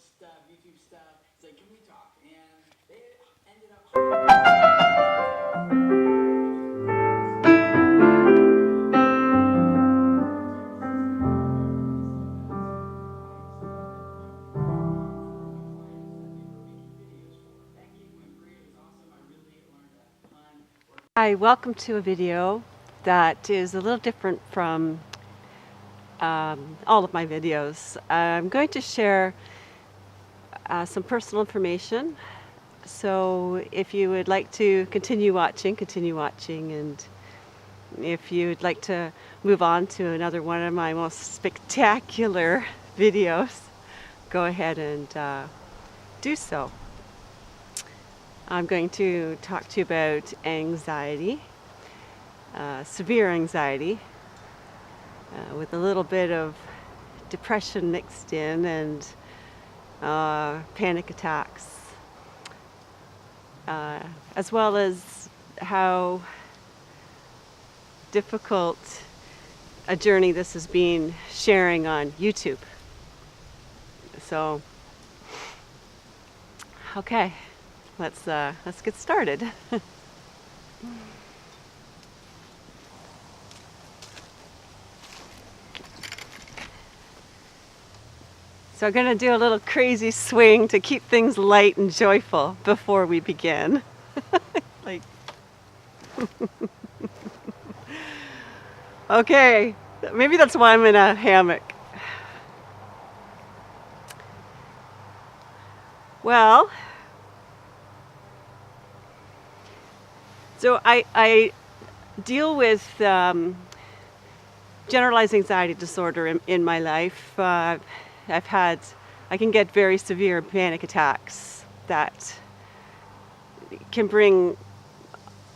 stuff, YouTube stuff. It's like, can we talk? And they ended up. Hi, welcome to a video that is a little different from all of my videos. I'm going to share some personal information. So if you would like to continue watching, and if you'd like to move on to another one of my most spectacular videos, go ahead and do so. I'm going to talk to you about anxiety, severe anxiety, with a little bit of depression mixed in, and panic attacks, as well as how difficult a journey this has been sharing on YouTube. So, okay. Let's get started. So I'm going to do a little crazy swing to keep things light and joyful before we begin. Like, okay, maybe that's why I'm in a hammock. Well, so I deal with generalized anxiety disorder in my life. I can get very severe panic attacks that can bring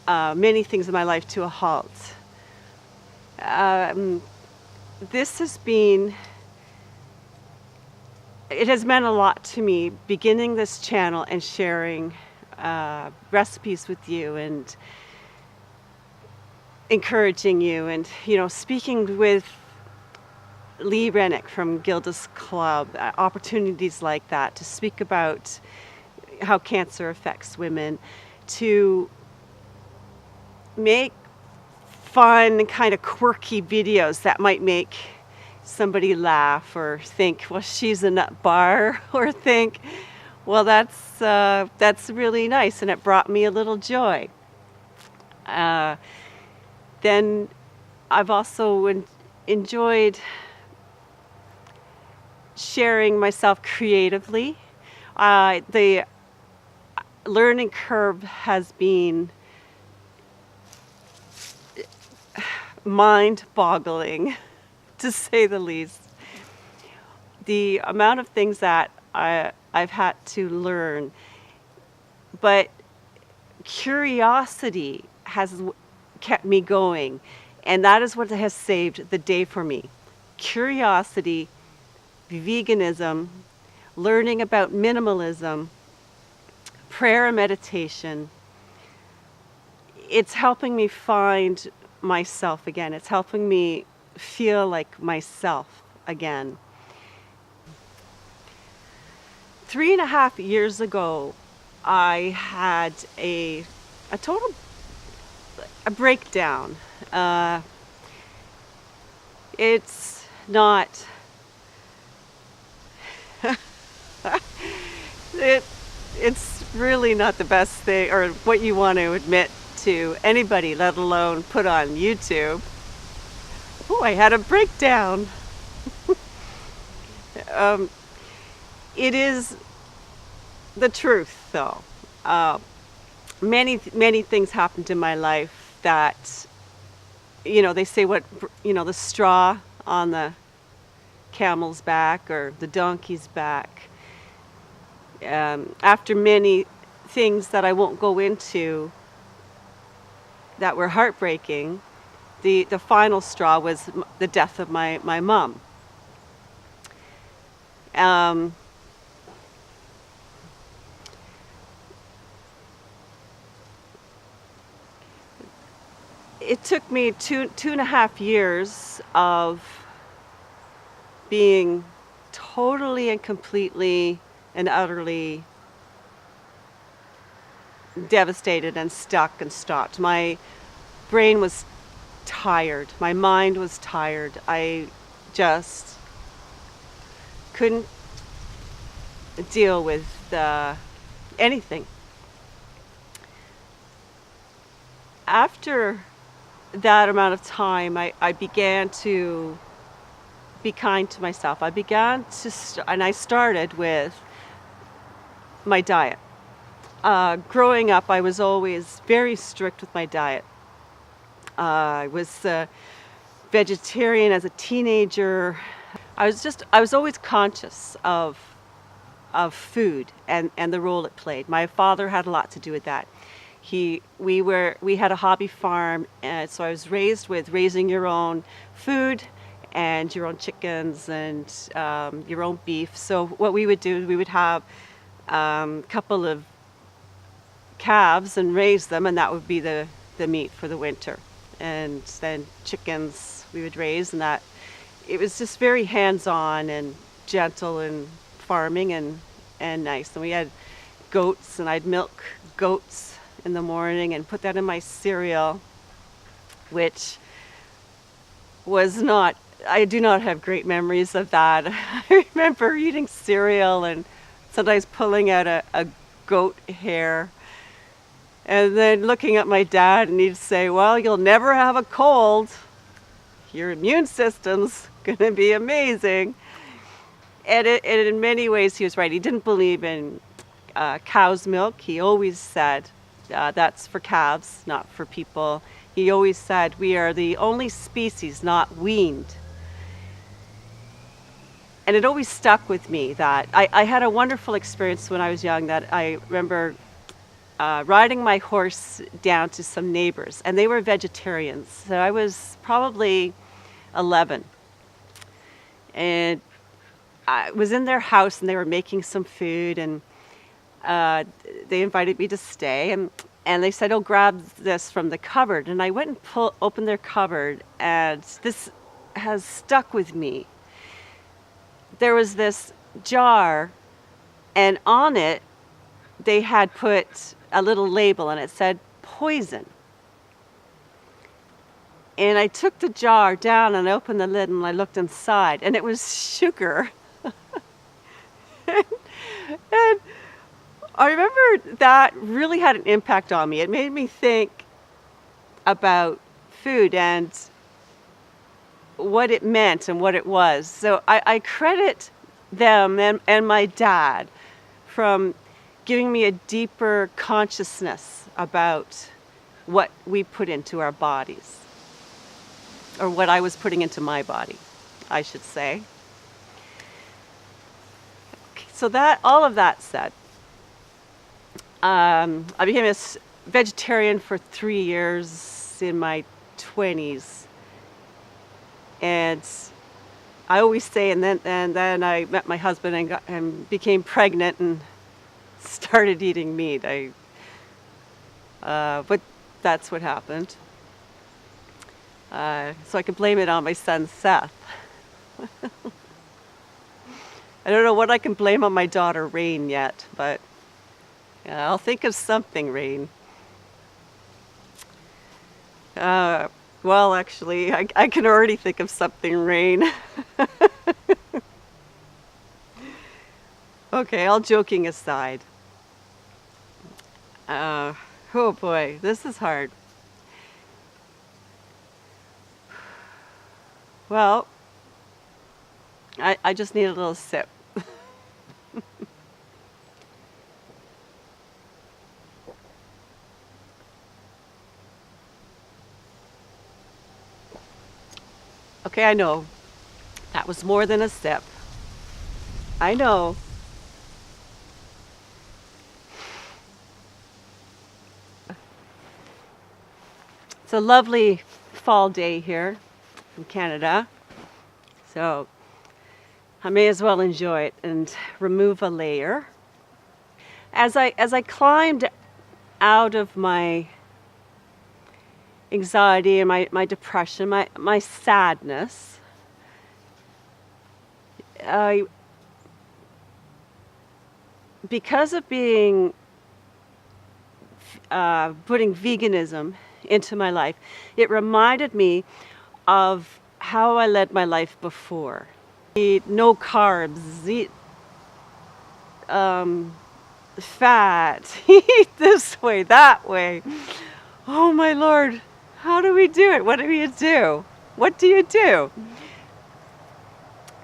many things in my life to a halt. It has meant a lot to me beginning this channel and sharing recipes with you and encouraging you, and speaking with Lee Rennick from Gilda's Club, opportunities like that to speak about how cancer affects women, to make fun, kind of quirky videos that might make somebody laugh or think, well, she's a nut bar, or think, well, that's really nice, and it brought me a little joy. Then I've also enjoyed sharing myself creatively. The learning curve has been mind-boggling, to say the least. The amount of things that I've had to learn, but curiosity has kept me going, and that is what has saved the day for me. Curiosity, veganism, learning about minimalism, prayer and meditation. It's helping me find myself again. It's helping me feel like myself again. 3.5 years ago, I had a total breakdown. It's not it's really not the best thing, or what you want to admit to anybody, let alone put on YouTube. Oh, I had a breakdown. It is the truth, though. Many things happened in my life that, they say the straw on the camel's back or the donkey's back. After many things that I won't go into that were heartbreaking, the final straw was the death of my mom. It took me two and a half years of being totally and completely and utterly devastated and stuck and stopped. My brain was tired. My mind was tired. I just couldn't deal with anything. After that amount of time, I began to be kind to myself. I began to, and I started with my diet. Growing up, I was always very strict with my diet. I was vegetarian as a teenager. I was always conscious of food and the role it played. My father had a lot to do with that. We had a hobby farm, and so I was raised with raising your own food and your own chickens and your own beef. So what we would do is we would have a couple of calves and raise them, and that would be the meat for the winter. And then chickens we would raise, and that it was just very hands-on and gentle and farming and nice. And we had goats, and I'd milk goats in the morning and put that in my cereal, which was not, I do not have great memories of that. I remember eating cereal and sometimes pulling out a goat hair and then looking at my dad, and he'd say, well, you'll never have a cold. Your immune system's going to be amazing. And in many ways, he was right. He didn't believe in cow's milk. He always said, that's for calves, not for people. He always said, we are the only species not weaned. And it always stuck with me that I had a wonderful experience when I was young, that I remember riding my horse down to some neighbors, and they were vegetarians. So I was probably 11. And I was in their house, and they were making some food, and they invited me to stay, and they said, oh, grab this from the cupboard. And I went and opened their cupboard, and this has stuck with me. There was this jar, and on it, they had put a little label, and it said poison. And I took the jar down and I opened the lid and I looked inside, and it was sugar. And I remember that really had an impact on me. It made me think about food and what it meant and what it was. So I credit them and my dad from giving me a deeper consciousness about what we put into our bodies, or what I was putting into my body, I should say. So that, all of that said, I became a vegetarian for 3 years in my 20s, and I always say, and then I met my husband and became pregnant and started eating meat. But that's what happened. So I can blame it on my son Seth. I don't know what I can blame on my daughter Rain yet, but I'll think of something, Rain. Well, actually, I can already think of something, Rain. Okay, all joking aside. Oh boy, this is hard. Well, I just need a little sip. Okay, I know. That was more than a sip. I know. It's a lovely fall day here in Canada, so I may as well enjoy it and remove a layer. As I climbed out of my anxiety and my depression, my sadness, because of being putting veganism into my life, it reminded me of how I led my life before. Eat no carbs, eat fat, eat this way, that way. Oh my Lord, how do we do it? What do you do? What do you do?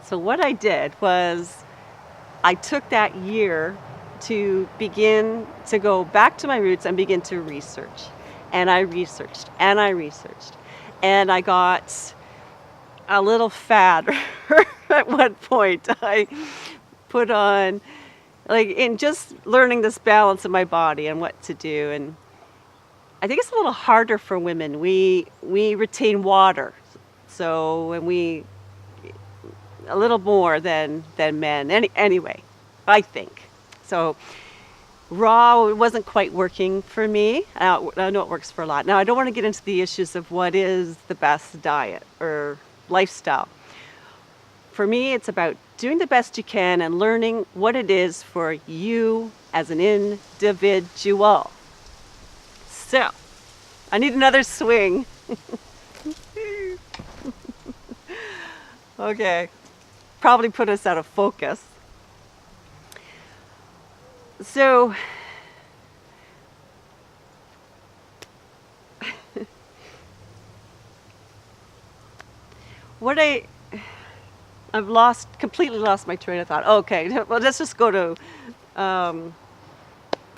So what I did was I took that year to begin to go back to my roots and begin to research. And I researched and I researched. And I got a little fat at one point. I put on, like, in just learning this balance of my body and what to do. And I think it's a little harder for women. We retain water. So when we a little more than men. Anyway, I think. So raw wasn't quite working for me. I know it works for a lot. Now, I don't want to get into the issues of what is the best diet or lifestyle. For me, it's about doing the best you can and learning what it is for you as an individual. So, I need another swing. Okay. Probably put us out of focus. So, I've completely lost my train of thought. Okay, well, let's just go to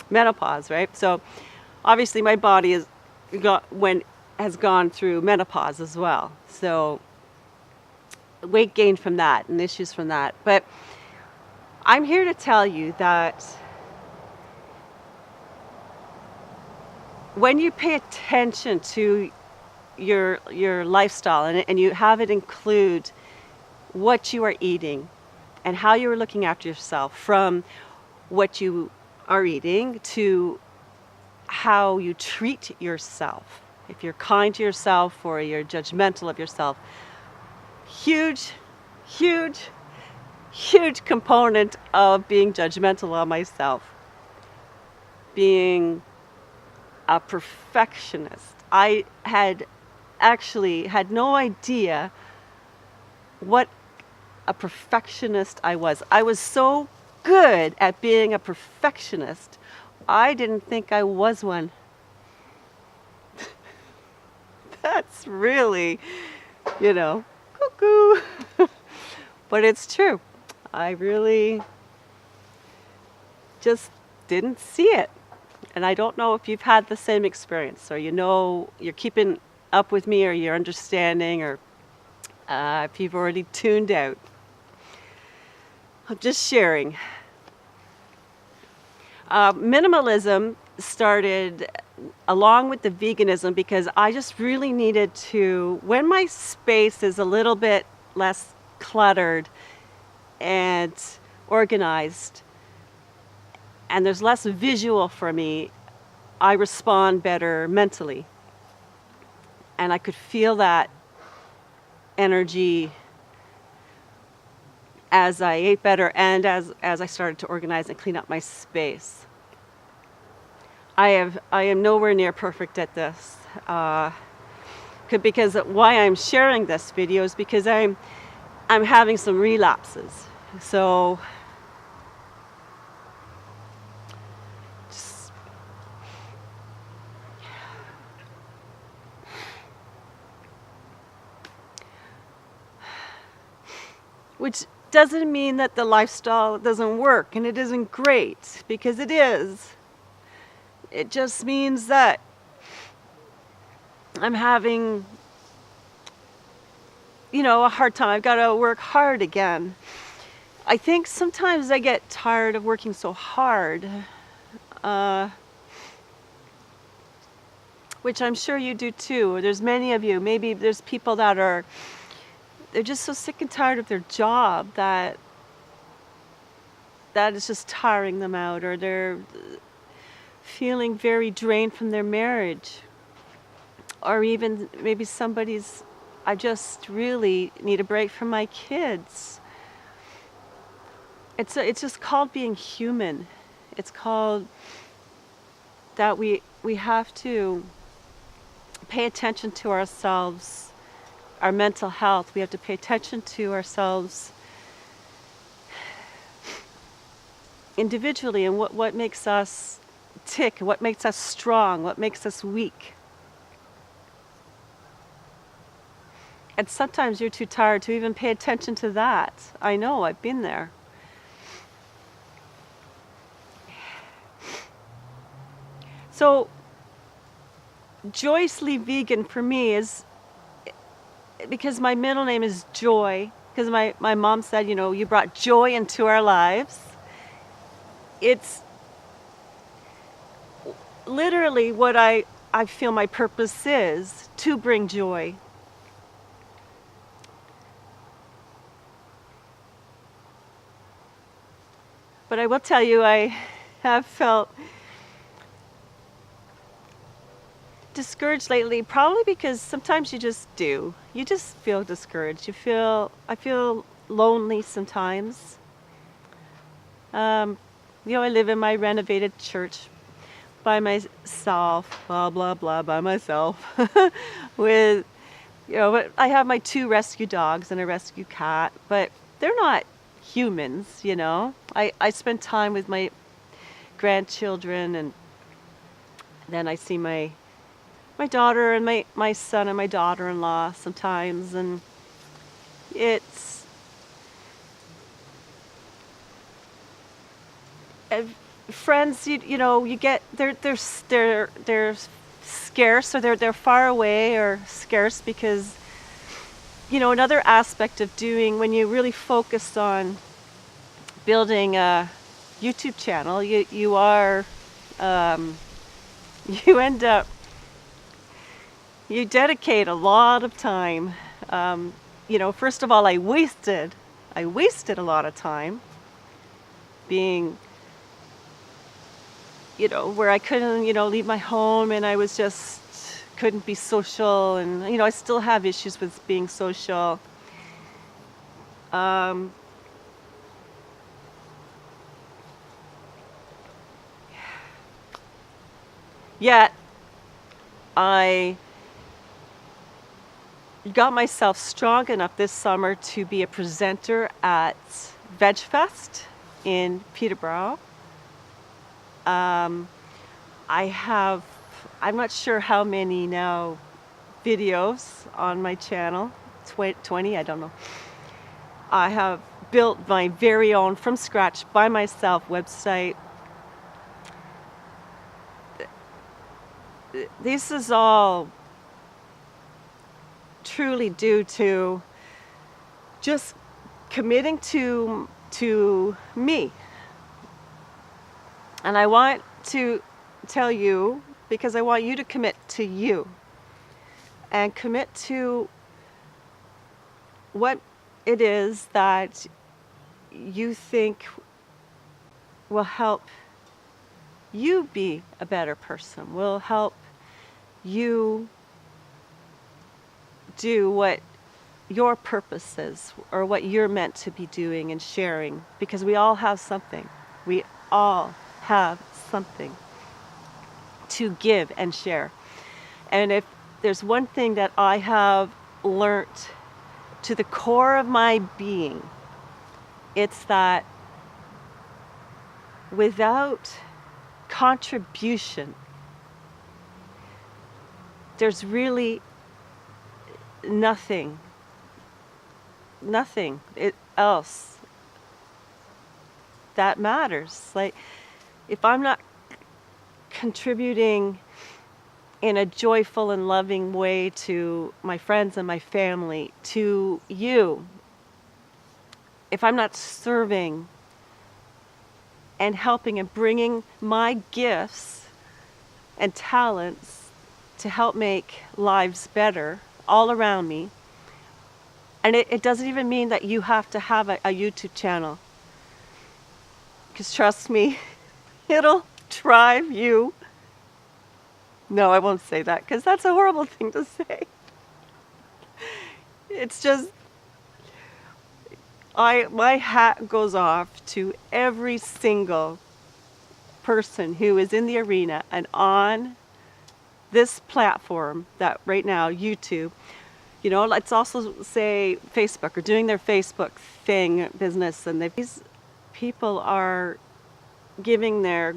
menopause, right? So, obviously, my body has gone through menopause as well. So, weight gain from that and issues from that. But I'm here to tell you that when you pay attention to your lifestyle and you have it include what you are eating and how you are looking after yourself, from what you are eating to how you treat yourself. If you're kind to yourself or you're judgmental of yourself, huge component of being judgmental on myself. Being a perfectionist. I had no idea what a perfectionist I was. I was so good at being a perfectionist, I didn't think I was one. That's really, cuckoo. But it's true. I really just didn't see it. And I don't know if you've had the same experience, or you're keeping up with me, or you're understanding, or if you've already tuned out. I'm just sharing. Minimalism started along with the veganism because I just really needed to, when my space is a little bit less cluttered and organized, and there's less visual for me, I respond better mentally. And I could feel that energy as I ate better and as I started to organize and clean up my space. I am nowhere near perfect at this. Because why I'm sharing this video is because I'm having some relapses. So which doesn't mean that the lifestyle doesn't work and it isn't great, because it is. It just means that I'm having, a hard time. I've got to work hard again. I think sometimes I get tired of working so hard, which I'm sure you do too. There's many of you. Maybe there's people that they're just so sick and tired of their job that is just tiring them out, or they're feeling very drained from their marriage, or even maybe I just really need a break from my kids. It's just called being human. It's called that we have to pay attention to ourselves, our mental health. We have to pay attention to ourselves individually and what makes us tick, what makes us strong, what makes us weak. And sometimes you're too tired to even pay attention to that. I know, I've been there. So, joyously vegan for me is because my middle name is Joy, because my mom said, you know, you brought joy into our lives. It's literally what I feel my purpose is, to bring joy. But I will tell you, I have felt discouraged lately, probably because sometimes you just do. You just feel discouraged. I feel lonely sometimes. You know, I live in my renovated church by myself, blah, blah, blah, by myself. With, you know, but I have my 2 rescue dogs and a rescue cat, but they're not humans, you know. I spend time with my grandchildren, and then I see my daughter and my son and my daughter-in-law sometimes, and it's friends. You know, you get they're scarce, or they're far away or scarce, because you know, another aspect of doing, when you really focus on building a YouTube channel, you are you end up, you dedicate a lot of time. You know, first of all, I wasted a lot of time being, you know, where I couldn't, you know, leave my home, and I was just couldn't be social, and you know, I still have issues with being social. Yet I got myself strong enough this summer to be a presenter at Veg Fest in Peterborough. I'm not sure how many now videos on my channel, 20, I don't know. I have built my very own, from scratch, by myself, website. This is all truly due to just committing to me. And I want to tell you, because I want you to commit to you, and commit to what it is that you think will help you be a better person, will help you do what your purpose is, or what you're meant to be doing and sharing, because we all have something. We all have something to give and share. And if there's one thing that I have learnt to the core of my being, it's that without contribution, there's really nothing else that matters. Like, if I'm not contributing in a joyful and loving way to my friends and my family, to you, if I'm not serving and helping and bringing my gifts and talents to help make lives better all around me, and it doesn't even mean that you have to have a YouTube channel, because trust me, it'll drive you. No, I won't say that, because that's a horrible thing to say. It's just, my hat goes off to every single person who is in the arena and on this platform that right now, YouTube, let's also say Facebook, are doing their Facebook thing, business, and these people are giving their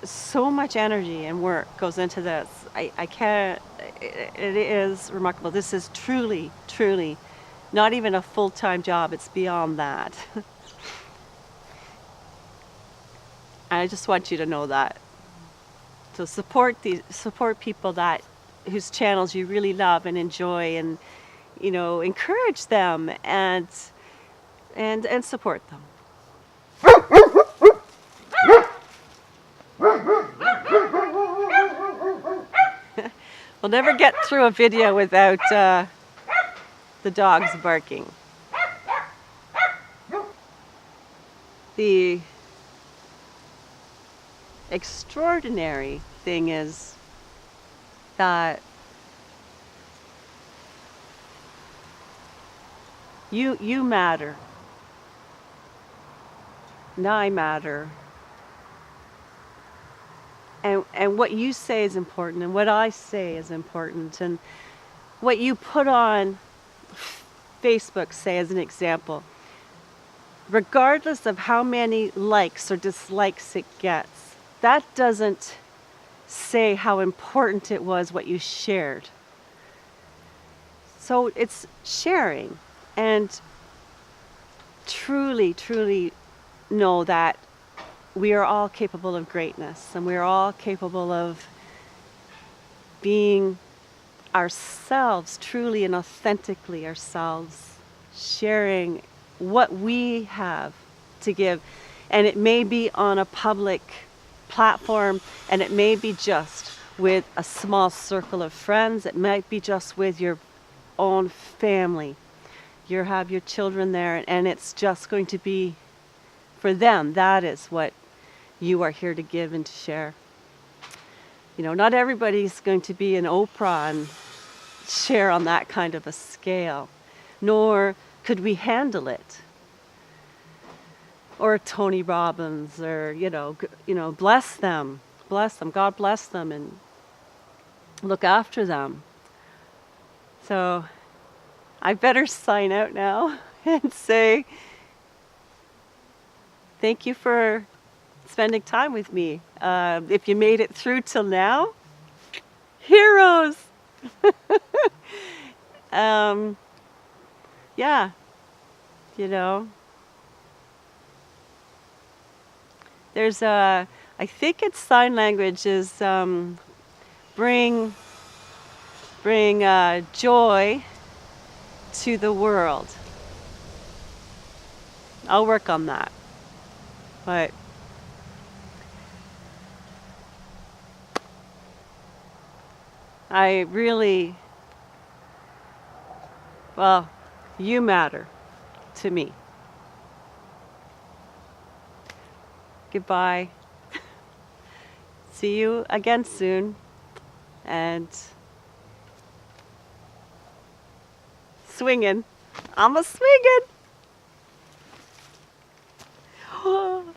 so much energy and work goes into this. I can't, it is remarkable. This is truly, truly not even a full-time job. It's beyond that. I just want you to know that. So support people whose channels you really love and enjoy, and encourage them and support them. We'll never get through a video without the dogs barking. The extraordinary thing is that you matter, and I matter, and what you say is important, and what I say is important, and what you put on Facebook, say as an example, regardless of how many likes or dislikes it gets, that doesn't say how important it was what you shared. So it's sharing, and truly, truly know that we are all capable of greatness, and we are all capable of being ourselves, truly and authentically ourselves, sharing what we have to give. And it may be on a public platform, and it may be just with a small circle of friends. It might be just with your own family. You have your children there, and it's just going to be for them. That is what you are here to give and to share. Not everybody's going to be an Oprah and share on that kind of a scale, nor could we handle it. Or Tony Robbins, or bless them, God bless them, and look after them. So I better sign out now and say thank you for spending time with me. If you made it through till now, heroes. Yeah, there's I think it's sign language is bring joy to the world. I'll work on that. But I really, you matter to me. Goodbye. See you again soon. And swinging. I'm a swinging. Woo!